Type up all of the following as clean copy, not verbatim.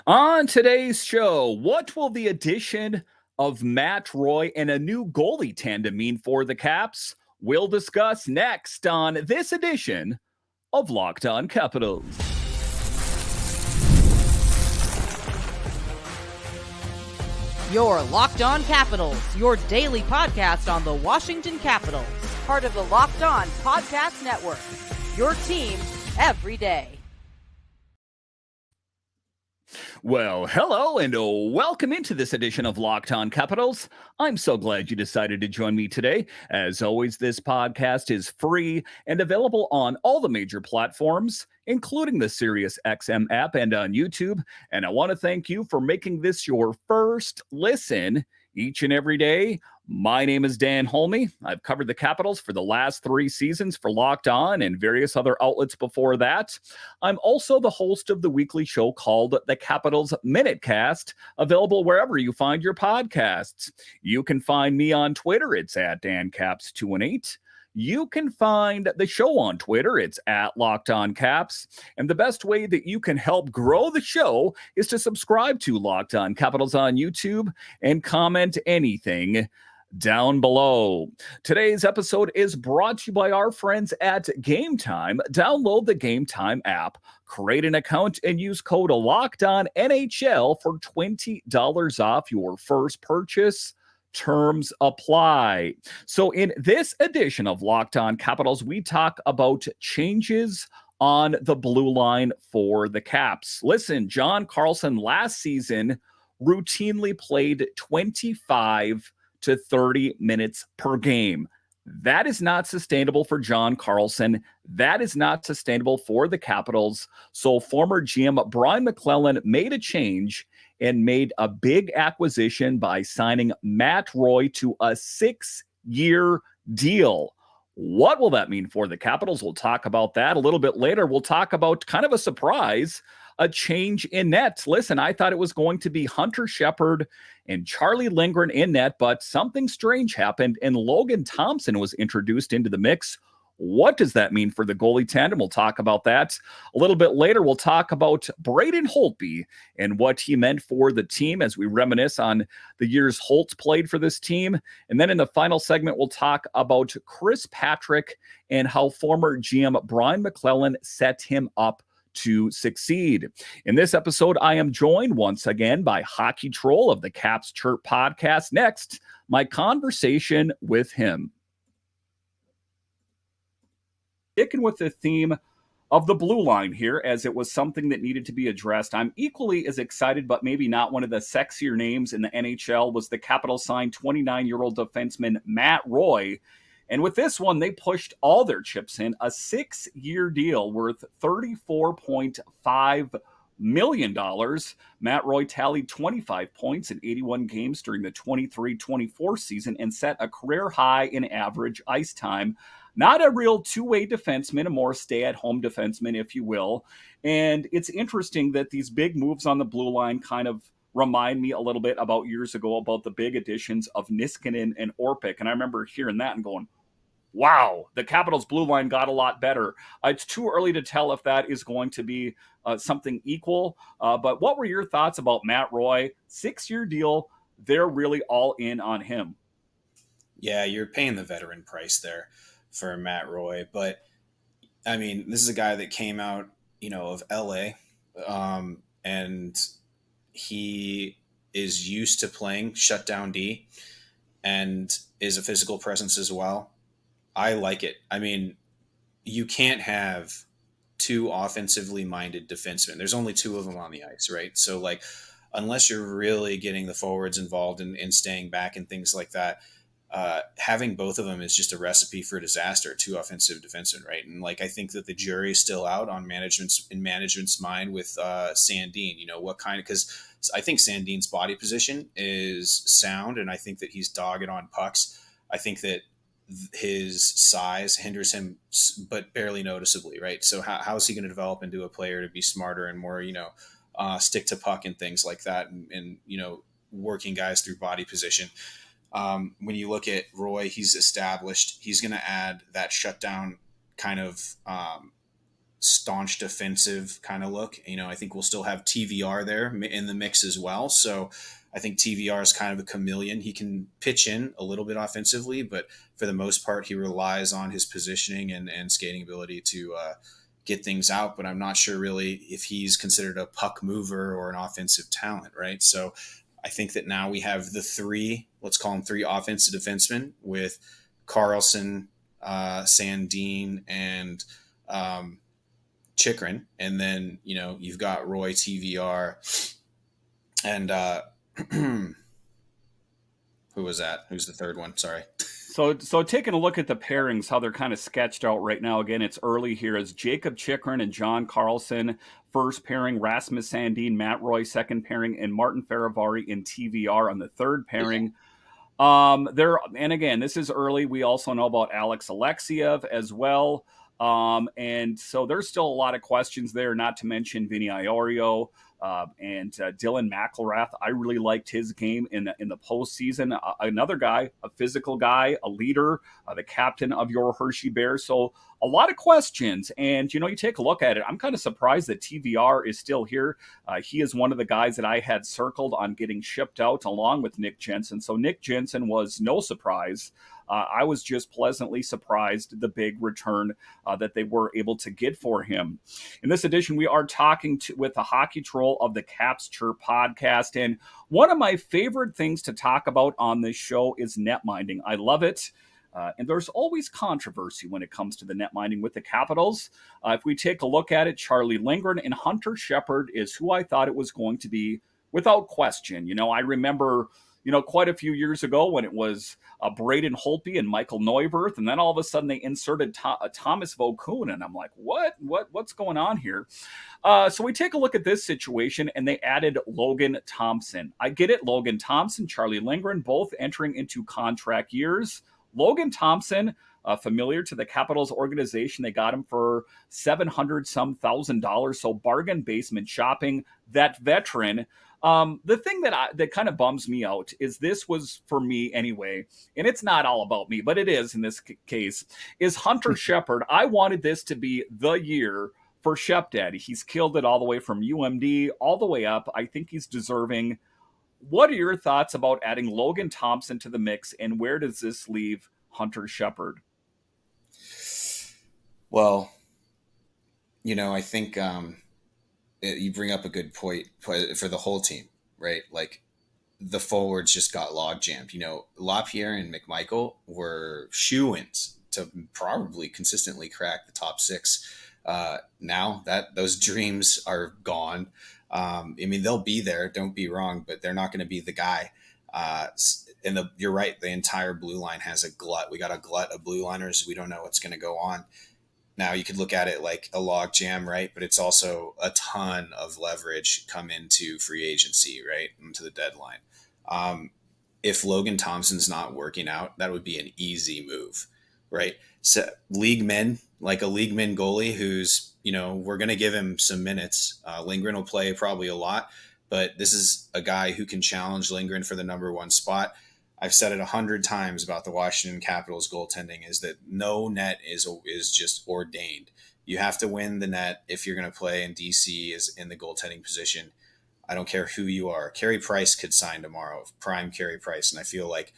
On today's show, what will the addition of Matt Roy and a new goalie tandem mean for the Caps? We'll discuss next on this edition of Locked On Capitals. Your Locked On Capitals, your daily podcast on the Washington Capitals. Part of the Locked On Podcast Network, your team every day. Well, hello and welcome into this edition of Locked On Capitals. I'm so glad you decided to join me today. As always, this podcast is free and available on all the major platforms, including the SiriusXM app and on YouTube. And I want to thank you for making this your first listen each and every day. My name is Dan Holtby. I've covered the Capitals for the last 3 seasons for Locked On and various other outlets before that. I'm also the host of the weekly show called The Capitals Minutecast, available wherever you find your podcasts. You can find me on Twitter. It's at DanCaps218. You can find the show on Twitter. It's at Locked On Caps. And the best way that you can help grow the show is to subscribe to Locked On Capitals on YouTube and comment anything down below. Today's episode is brought to you by our friends at Game Time. Download the Game Time app, create an account, and use code LOCKEDONNHL for $20 off your first purchase. Terms apply. So in this edition of Locked On Capitals, we talk about changes on the blue line for the Caps. Listen, John Carlson last season routinely played 25 to 30 minutes per game. That is not sustainable for John Carlson. That is not sustainable for the Capitals. So former GM Brian MacLellan made a change and made a big acquisition by signing Matt Roy to a 6-year deal. What will that mean for the Capitals? We'll talk about that a little bit later. We'll talk about kind of a surprise, a change in net. Listen, I thought it was going to be Hunter Shepard and Charlie Lindgren in net, but something strange happened and Logan Thompson was introduced into the mix. What does that mean for the goalie tandem? We'll talk about that a little bit later. We'll talk about Braden Holtby and what he meant for the team as we reminisce on the years Holtz played for this team. And then in the final segment, we'll talk about Chris Patrick and how former GM Brian MacLellan set him up to succeed. In this episode, I am joined once again by Hockey Troll of the Caps Chirp Podcast. Next, my conversation with him. Sticking with the theme of the blue line here, as it was something that needed to be addressed. I'm equally as excited, but maybe not one of the sexier names in the NHL, was the Capitals signed 29-year-old defenseman Matt Roy. And with this one, they pushed all their chips in, a 6-year deal worth $34.5 million. Matt Roy tallied 25 points in 81 games during the 23-24 season and set a career high in average ice time. Not a real two-way defenseman, a more stay-at-home defenseman, if you will. And it's interesting that these big moves on the blue line kind of remind me a little bit about years ago about the big additions of Niskanen and Orpik. And I remember hearing that and going, wow, the Capitals blue line got a lot better. It's too early to tell if that is going to be something equal. But what were your thoughts about Matt Roy? 6-year deal. They're really all in on him. Yeah, you're paying the veteran price there for Matt Roy. But, I mean, this is a guy that came out, of L.A., and he is used to playing shutdown D and is a physical presence as well. I like it. I mean, you can't have 2 offensively minded defensemen. There's only 2 of them on the ice, right? So, unless you're really getting the forwards involved in staying back and things like that, having both of them is just a recipe for disaster. 2 offensive defensemen, right? And I think that the jury is still out on management's mind with Sandin. What kind of, because I think Sandin's body position is sound, and I think that he's dogged on pucks. I think that his size hinders him, but barely noticeably, right? So how is he going to develop into a player to be smarter and more, stick to puck and things like that, and working guys through body position? When you look at Roy, he's established. He's going to add that shutdown kind of staunch defensive kind of look. I think we'll still have TVR there in the mix as well. So I think TVR is kind of a chameleon. He can pitch in a little bit offensively, but for the most part, he relies on his positioning and skating ability to get things out. But I'm not sure really if he's considered a puck mover or an offensive talent, right? So I think that now we have the three, let's call them three offensive defensemen with Carlson, Sandin, and Chychrun. And then, you've got Roy, TVR, and who was that? Who's the third one? Sorry. So taking a look at the pairings, how they're kind of sketched out right now. Again, it's early here as Jacob Chychrun and John Carlson, first pairing, Rasmus Sandin, Matt Roy, second pairing, and Martin Faravari in TVR on the third pairing. And again, this is early. We also know about Alex Alexiev as well. And so there's still a lot of questions there, not to mention Vinny Iorio. And Dylan McElrath, I really liked his game in the postseason. Another guy, a physical guy, a leader, the captain of your Hershey Bears. So a lot of questions. And, you take a look at it. I'm kind of surprised that TVR is still here. He is one of the guys that I had circled on getting shipped out along with Nick Jensen. So Nick Jensen was no surprise. I was just pleasantly surprised the big return that they were able to get for him. In this edition, we are talking with the hockey troll of the Caps Chirp Podcast. And one of my favorite things to talk about on this show is net minding. I love it. And there's always controversy when it comes to the net minding with the Capitals. If we take a look at it, Charlie Lindgren and Hunter Shepard is who I thought it was going to be without question. I remember quite a few years ago when it was Braden Holtby and Michael Neuwirth, and then all of a sudden they inserted Thomas Vokoun, and I'm like, what's going on here? So we take a look at this situation, and they added Logan Thompson. I get it, Logan Thompson, Charlie Lindgren, both entering into contract years. Logan Thompson, familiar to the Capitals organization, they got him for $700,000, so bargain basement shopping. That veteran. The thing that kind of bums me out is this was for me anyway, and it's not all about me, but it is in this case, is Hunter Shepard. I wanted this to be the year for Shep Daddy. He's killed it all the way from UMD all the way up. I think he's deserving. What are your thoughts about adding Logan Thompson to the mix, and where does this leave Hunter Shepard? Well, I think you bring up a good point for the whole team, right? Like the forwards just got log jammed. LaPierre and McMichael were shoo-ins to probably consistently crack the top six. Now that those dreams are gone, they'll be there, don't be wrong, but they're not going to be the guy. And you're right. The entire blue line has a glut. We got a glut of blue liners. We don't know what's going to go on. Now you could look at it like a log jam, right? But it's also a ton of leverage come into free agency, right? Into the deadline. If Logan Thompson's not working out, that would be an easy move, right? So league men, like a league men goalie who's, we're going to give him some minutes. Lindgren will play probably a lot, but this is a guy who can challenge Lindgren for the number one spot. I've said it 100 times about the Washington Capitals goaltending is that no net is just ordained. You have to win the net if you're going to play, and DC is in the goaltending position. I don't care who you are. Carey Price could sign tomorrow, prime Carey Price, and I feel like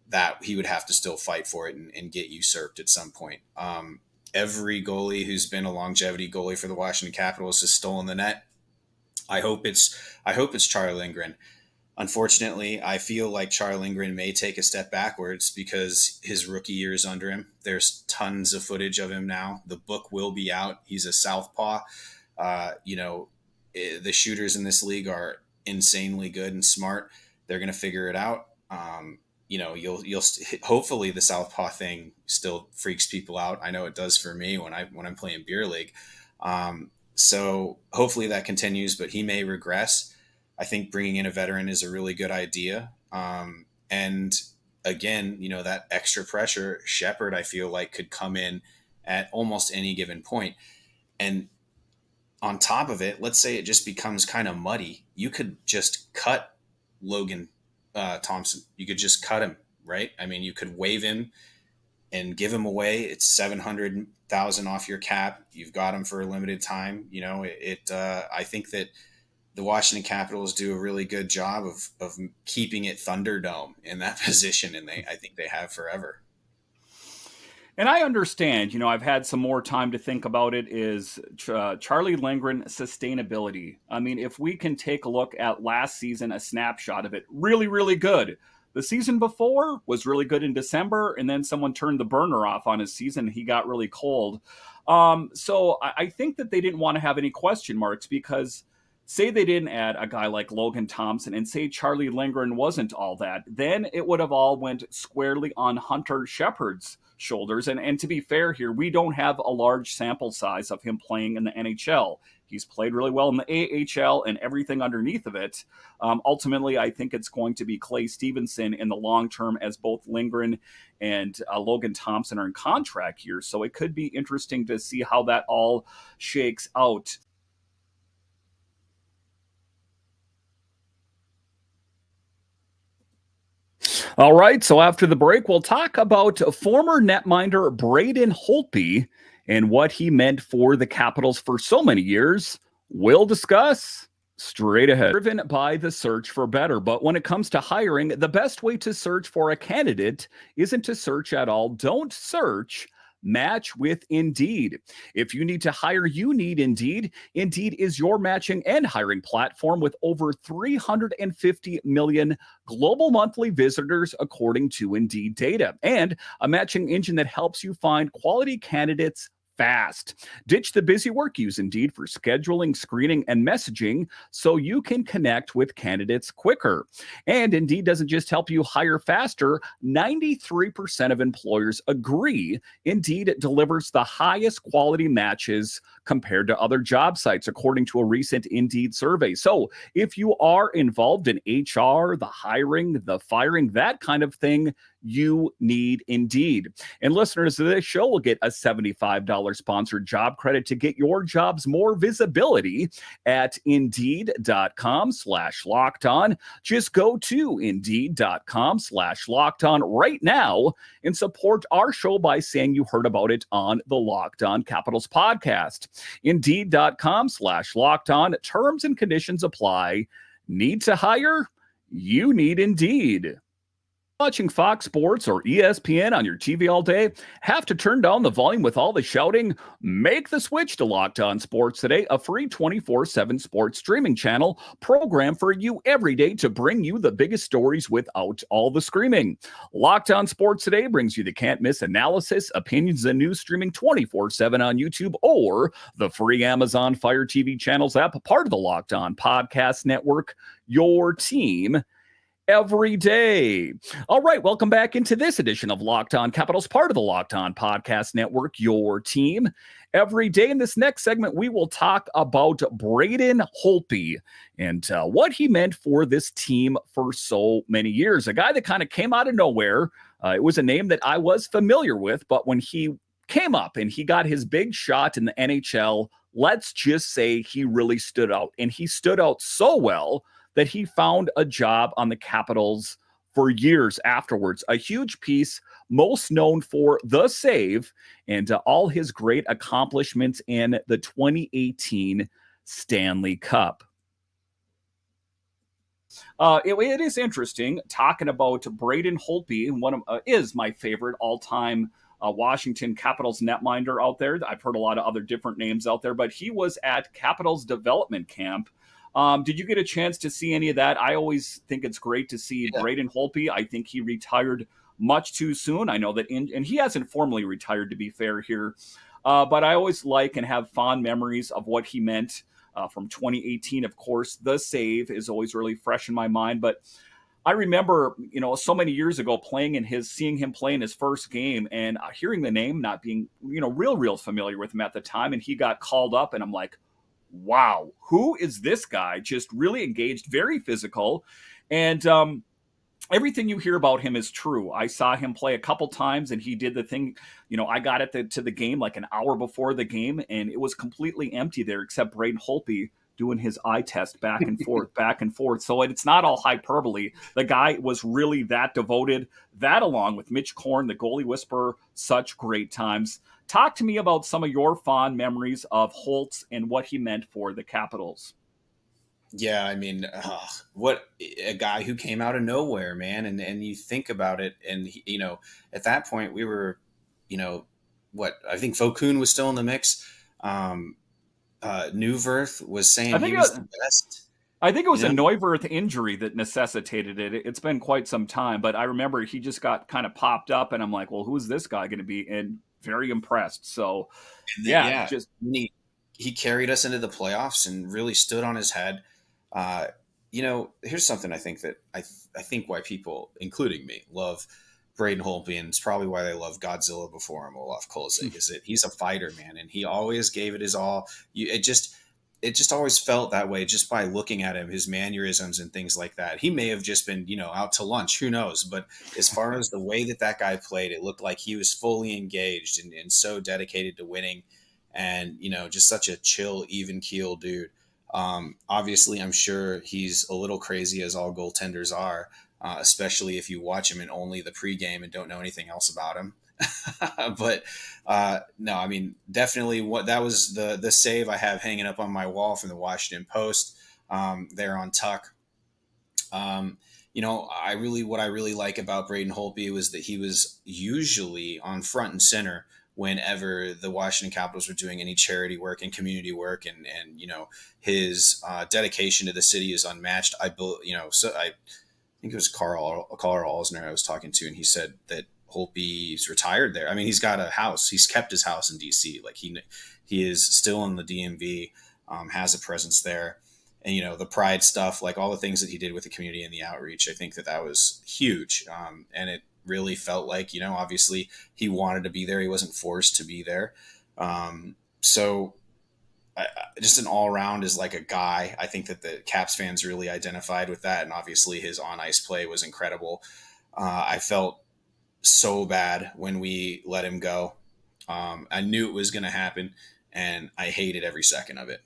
that he would have to still fight for it and get usurped at some point. Every goalie who's been a longevity goalie for the Washington Capitals has stolen the net. I hope it's Charlie Lindgren. Unfortunately, I feel like Charlie Lindgren may take a step backwards because his rookie year is under him. There's tons of footage of him now. The book will be out. He's a southpaw. The shooters in this league are insanely good and smart. They're going to figure it out. You'll hopefully the southpaw thing still freaks people out. I know it does for me when I'm playing beer league. So hopefully that continues, but he may regress. I think bringing in a veteran is a really good idea. And again, that extra pressure, Shepard, I feel like could come in at almost any given point. And on top of it, let's say it just becomes kind of muddy. You could just cut Logan Thompson. You could just cut him, right? You could waive him, and give him away. It's $700,000 off your cap. You've got him for a limited time. I think that the Washington Capitals do a really good job of keeping it Thunderdome in that position, and I think they have forever. And I understand, I've had some more time to think about it, is Charlie Lindgren sustainability. I mean, if we can take a look at last season, a snapshot of it, really, really good. The season before was really good in December, and then someone turned the burner off on his season. He got really cold. So I think that they didn't want to have any question marks, because say they didn't add a guy like Logan Thompson, and say Charlie Lindgren wasn't all that, then it would have all went squarely on Hunter Shepard's shoulders. And to be fair here, we don't have a large sample size of him playing in the NHL. He's played really well in the AHL and everything underneath of it. Ultimately, I think it's going to be Clay Stevenson in the long term, as both Lindgren and Logan Thompson are in contract here. So it could be interesting to see how that all shakes out. All right, so after the break, we'll talk about former netminder Braden Holtby and what he meant for the Capitals for so many years. We'll discuss straight ahead. Driven by the search for better, but when it comes to hiring, the best way to search for a candidate isn't to search at all. Don't search. Match with Indeed. If you need to hire, you need Indeed. Indeed is your matching and hiring platform with over 350 million global monthly visitors, according to Indeed data, and a matching engine that helps you find quality candidates fast. Ditch the busy work. Use Indeed for scheduling, screening, and messaging so you can connect with candidates quicker. And Indeed doesn't just help you hire faster. 93% of employers agree Indeed delivers the highest quality matches compared to other job sites, according to a recent Indeed survey. So if you are involved in HR, the hiring, the firing, that kind of thing, you need Indeed. And listeners of this show will get a $75 sponsored job credit to get your jobs more visibility at Indeed.com/lockedon. Just go to Indeed.com/lockedon right now and support our show by saying you heard about it on the Locked On Capitals podcast. Indeed.com/lockedon. Terms and conditions apply. Need to hire? You need Indeed. Watching Fox Sports or ESPN on your TV all day? Have to turn down the volume with all the shouting? Make the switch to Locked On Sports Today, a free 24/7 sports streaming channel programmed for you every day to bring you the biggest stories without all the screaming. Locked On Sports Today brings you the can't-miss analysis, opinions, and news streaming 24/7 on YouTube or the free Amazon Fire TV channels app, part of the Locked On Podcast Network, your team every day. All right, welcome back into this edition of Locked On Capitals, part of the Locked On Podcast Network, your team every day. In this next segment, we will talk about Braden Holtby and what he meant for this team for so many years. A guy that kind of came out of nowhere. It was a name that I was familiar with, but when he came up and he got his big shot in the NHL, let's just say he really stood out. And he stood out so well that he found a job on the Capitals for years afterwards. A huge piece, most known for the save and all his great accomplishments in the 2018 Stanley Cup. It is interesting talking about Braden Holtby, one of is my favorite all-time Washington Capitals netminder out there. I've heard a lot of other different names out there, but he was at Capitals development camp. Did you get a chance to see any of that? I always think it's great to see Braden Holtby. I think he retired much too soon. I know that, and he hasn't formally retired, to be fair here, but I always like and have fond memories of what he meant from 2018. Of course, the save is always really fresh in my mind, but I remember, so many years ago seeing him play in his first game and hearing the name, not being, real familiar with him at the time. And he got called up and I'm like, wow, who is this guy? Just really engaged, very physical. And everything you hear about him is true. I saw him play a couple times and he did the thing, I got to the game like an hour before the game and it was completely empty there except Braden Holtby doing his eye test back and forth, back and forth. So it's not all hyperbole. The guy was really that devoted. That, along with Mitch Korn, the goalie whisperer, such great times. Talk to me about some of your fond memories of Holtz and what he meant for the Capitals. Yeah, I mean, what a guy who came out of nowhere, man. And you think about it, and at that point we were, I think Fokun was still in the mix. Neuwirth was saying he was the best. I think it was a Neuwirth injury that necessitated it. It's been quite some time, but I remember he just got kind of popped up, and I'm like, well, who's this guy going to be? And very impressed. So, just he carried us into the playoffs and really stood on his head. Here's something I think that I think why people, including me, love Braden Holtby, and it's probably why they love Godzilla before him, Olaf Kolzig, is that he's a fighter, man, and he always gave it his all. It just always felt that way just by looking at him, his mannerisms and things like that. He may have just been, out to lunch, who knows? But as far as the way that guy played, it looked like he was fully engaged and so dedicated to winning, and just such a chill, even keel dude. Obviously, I'm sure he's a little crazy, as all goaltenders are, especially if you watch him in only the pregame and don't know anything else about him. But no, I mean, definitely that was the save I have hanging up on my wall from the Washington Post there on Tuck. What I really like about Braden Holtby was that he was usually on front and center whenever the Washington Capitals were doing any charity work and community work, and his dedication to the city is unmatched. I think it was Carl Alsner I was talking to, and he said that Holtby's retired there. I mean, he's got a house. He's kept his house in DC. Like he is still in the DMV, has a presence there. And, the pride stuff, like all the things that he did with the community and the outreach, I think that was huge. And it really felt like, obviously he wanted to be there. He wasn't forced to be there. So just an all around is like a guy. I think that the Caps fans really identified with that. And obviously his on ice play was incredible. I felt so bad when we let him go. I knew it was going to happen, and I hated every second of it.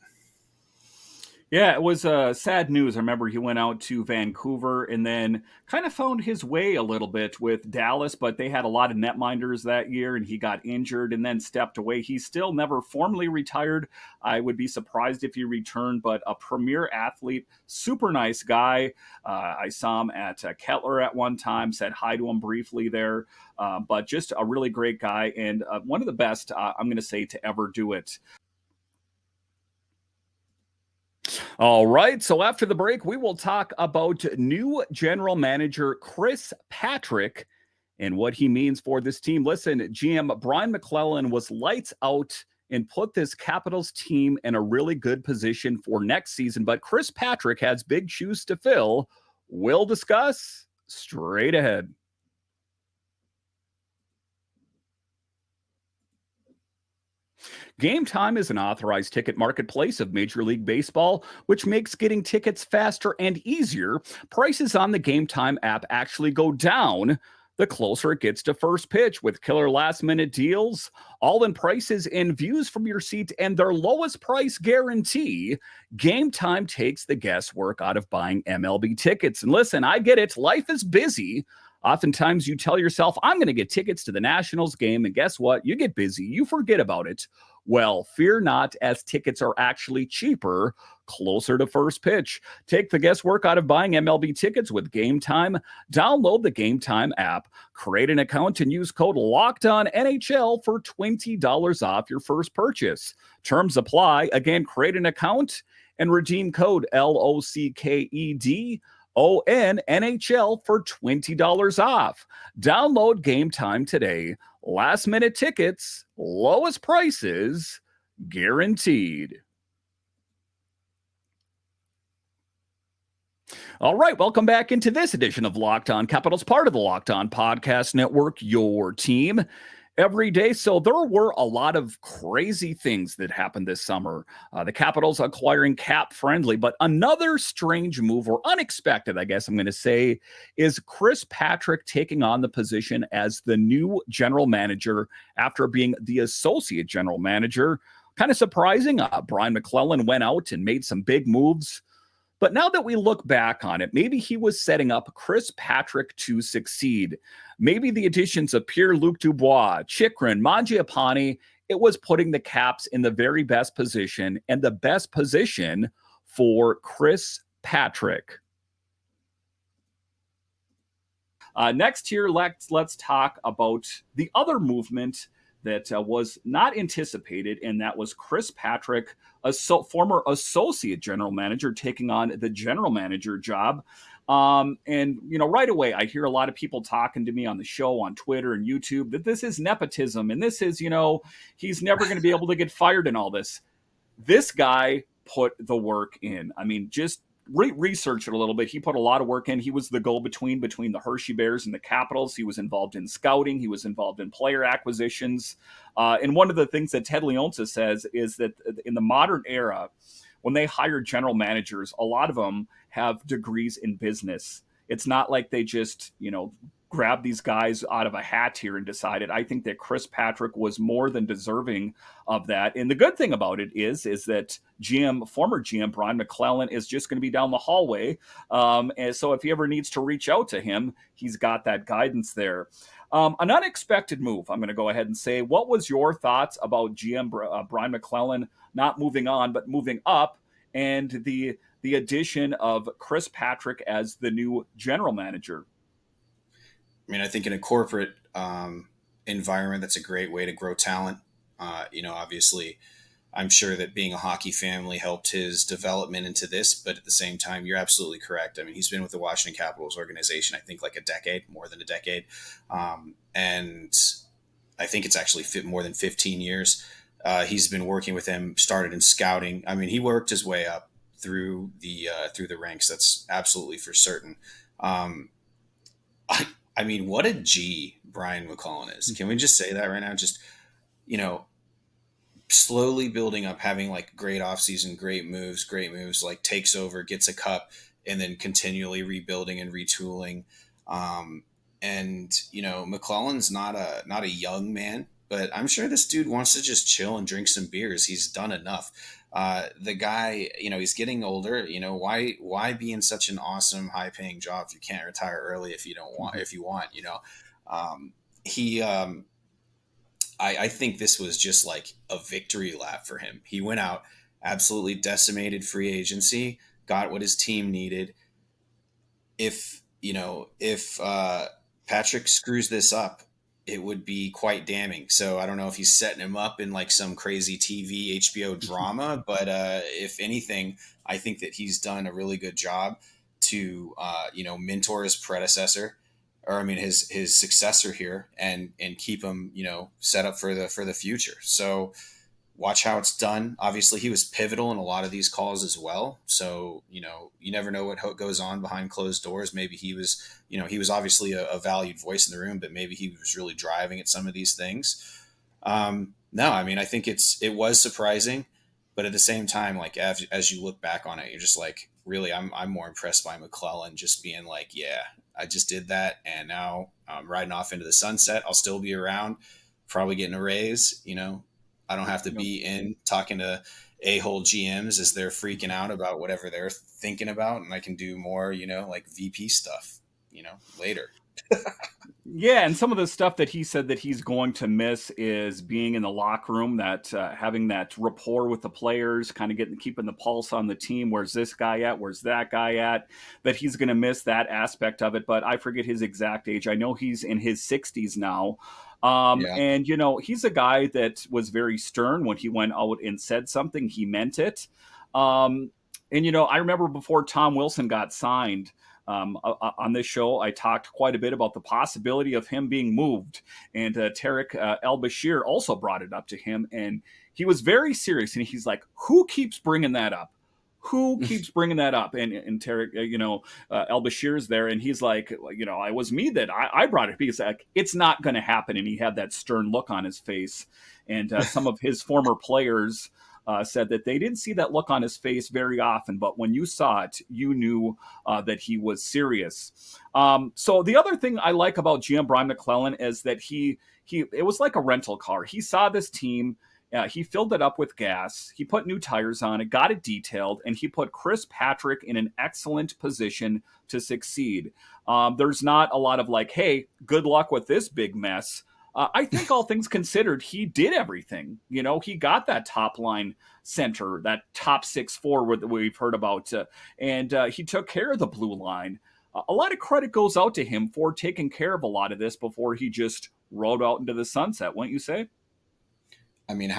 Yeah, it was sad news. I remember he went out to Vancouver and then kind of found his way a little bit with Dallas, but they had a lot of netminders that year, and he got injured and then stepped away. He still never formally retired. I would be surprised if he returned, but a premier athlete, super nice guy. I saw him at Kettler at one time, said hi to him briefly there, but just a really great guy and one of the best, I'm going to say, to ever do it. All right, so after the break, we will talk about new general manager Chris Patrick and what he means for this team. Listen, GM Brian MacLellan was lights out and put this Capitals team in a really good position for next season, but Chris Patrick has big shoes to fill. We'll discuss straight ahead. Game Time is an authorized ticket marketplace of Major League Baseball, which makes getting tickets faster and easier. Prices on the Game Time app actually go down the closer it gets to first pitch, with killer last-minute deals, all-in prices and views from your seat, and their lowest price guarantee. Game Time takes the guesswork out of buying MLB tickets. And listen, I get it. Life is busy. Oftentimes you tell yourself, I'm going to get tickets to the Nationals game, and guess what? You get busy. You forget about it. Well, fear not, as tickets are actually cheaper closer to first pitch. Take the guesswork out of buying MLB tickets with Game Time. Download the Game Time app, create an account, and use code LOCKEDONNHL for $20 off your first purchase. Terms apply. Again, create an account and redeem code LOCKEDONNHL for $20 off. Download Game Time today. Last minute tickets, lowest prices, guaranteed. All right, welcome back into this edition of Locked On Capitals, part of the Locked On Podcast Network, your team every day. So there were a lot of crazy things that happened this summer. The Capitals acquiring Cap Friendly, but another strange move, or unexpected, I guess I'm going to say, is Chris Patrick taking on the position as the new general manager after being the associate general manager. kind of surprising. Brian MacLellan went out and made some big moves. But now that we look back on it, maybe he was setting up Chris Patrick to succeed. Maybe the additions of Pierre-Luc Dubois, Chychrun, Mangiapane, it was putting the Caps in the very best position, and the best position for Chris Patrick. Next here, let's talk about the other movement that was not anticipated, and that was Chris Patrick, a former associate general manager, taking on the general manager job. And, right away, I hear a lot of people talking to me on the show, on Twitter and YouTube, that this is nepotism, and this is, he's never going to be able to get fired and all this. This guy put the work in. I mean, just research it a little bit. He put a lot of work in. He was the go-between between the Hershey Bears and the Capitals. He was involved in scouting. He was involved in player acquisitions. And one of the things that Ted Leonsis says is that in the modern era, when they hire general managers, a lot of them have degrees in business. It's not like they just, grab these guys out of a hat here and decided. I think that Chris Patrick was more than deserving of that. And the good thing about it is that former GM Brian MacLellan is just going to be down the hallway. And so if he ever needs to reach out to him, he's got that guidance there. An unexpected move, I'm going to go ahead and say. What was your thoughts about GM Brian MacLellan not moving on, but moving up, and the addition of Chris Patrick as the new general manager? I mean, I think in a corporate environment, that's a great way to grow talent. Obviously, I'm sure that being a hockey family helped his development into this, but at the same time, you're absolutely correct. I mean, he's been with the Washington Capitals organization, I think like a decade, more than a decade. And I think it's actually more than 15 years. He's been working with them, started in scouting. I mean, he worked his way up through the ranks. That's absolutely for certain. I mean, what a G Brian MacLellan is. Can we just say that right now? Just, slowly building up, having like great offseason, great moves, like takes over, gets a cup, and then continually rebuilding and retooling. MacLellan's not a young man, but I'm sure this dude wants to just chill and drink some beers. He's done enough. The guy, he's getting older. Why be in such an awesome, high-paying job if you can't retire early if you don't want? If you want, I think this was just like a victory lap for him. He went out, absolutely decimated free agency, got what his team needed. If Patrick screws this up, it would be quite damning. So I don't know if he's setting him up in like some crazy TV HBO drama, but if anything, I think that he's done a really good job to mentor his predecessor, or his successor here, and keep him set up for the future. So watch how it's done. Obviously, he was pivotal in a lot of these calls as well. So, you never know what goes on behind closed doors. Maybe he was, he was obviously a valued voice in the room, but maybe he was really driving at some of these things. No, I think it was surprising, but at the same time, like as you look back on it, you're just like, really, I'm more impressed by MacLellan just being like, yeah, I just did that, and now I'm riding off into the sunset. I'll still be around, probably getting a raise, I don't have to be in talking to a-hole GMs as they're freaking out about whatever they're thinking about. And I can do more, like VP stuff, later. Yeah. And some of the stuff that he said that he's going to miss is being in the locker room, that having that rapport with the players, kind of keeping the pulse on the team. Where's this guy at? Where's that guy at? That he's going to miss that aspect of it. But I forget his exact age. I know he's in his 60s now. And, he's a guy that was very stern when he went out and said something, he meant it. I remember before Tom Wilson got signed, on this show, I talked quite a bit about the possibility of him being moved. And Tarek El-Bashir also brought it up to him. And he was very serious. And he's like, who keeps bringing that up? Who keeps bringing that up? And Tarek, El-Bashir's there, and he's like, it was me that I brought it. He's like, it's not going to happen. And he had that stern look on his face. And some of his former players said that they didn't see that look on his face very often, but when you saw it, you knew that he was serious. So the other thing I like about GM Brian MacLellan is that it was like a rental car. He saw this team. He filled it up with gas. He put new tires on it, got it detailed, and he put Chris Patrick in an excellent position to succeed. There's not a lot of like, hey, good luck with this big mess. I think all things considered, he did everything. He got that top line center, that top 6 forward that we've heard about, and he took care of the blue line. A lot of credit goes out to him for taking care of a lot of this before he just rode out into the sunset, wouldn't you say? I mean,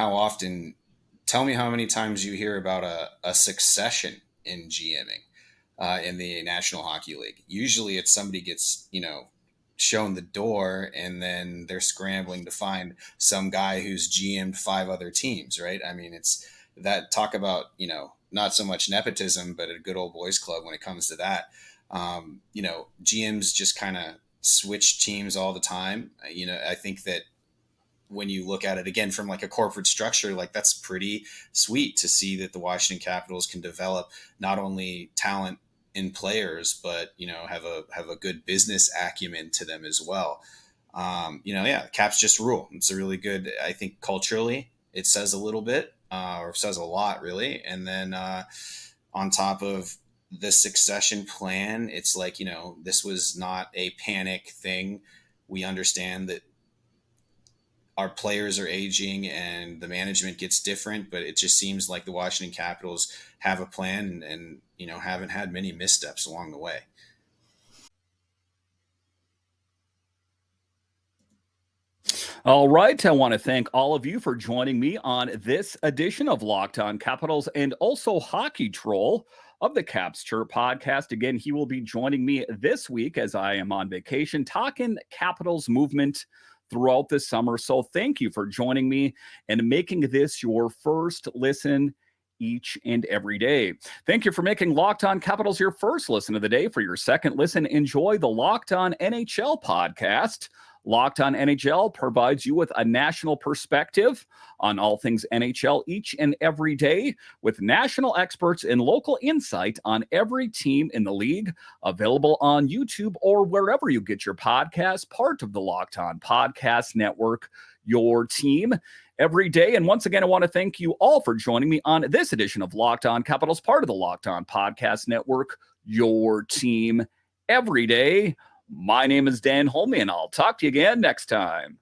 tell me how many times you hear about a succession in GMing in the National Hockey League. Usually it's somebody gets, shown the door and then they're scrambling to find some guy who's GM'd 5 other teams, right? I mean, it's that talk about, not so much nepotism, but a good old boys club when it comes to that. GMs just kind of switch teams all the time. I think that when you look at it again from like a corporate structure, like that's pretty sweet to see that the Washington Capitals can develop not only talent in players, but have a good business acumen to them as well. Caps just rule. It's a really good, I think culturally it says a little bit or says a lot really. And then on top of the succession plan, it's like, this was not a panic thing. We understand that our players are aging and the management gets different, but it just seems like the Washington Capitals have a plan and haven't had many missteps along the way. All right. I want to thank all of you for joining me on this edition of Locked On Capitals and also Hockey Troll of the Caps Chirp Podcast. Again, he will be joining me this week as I am on vacation talking Capitals movement throughout the summer. So thank you for joining me and making this your first listen each and every day. Thank you for making Locked On Capitals your first listen of the day. For your second listen, enjoy the Locked On NHL podcast. Locked On NHL provides you with a national perspective on all things NHL each and every day with national experts and local insight on every team in the league. Available on YouTube or wherever you get your podcasts, part of the Locked On Podcast Network, your team every day. And once again, I want to thank you all for joining me on this edition of Locked On Capitals, part of the Locked On Podcast Network, your team every day. My name is Dan Holtby, and I'll talk to you again next time.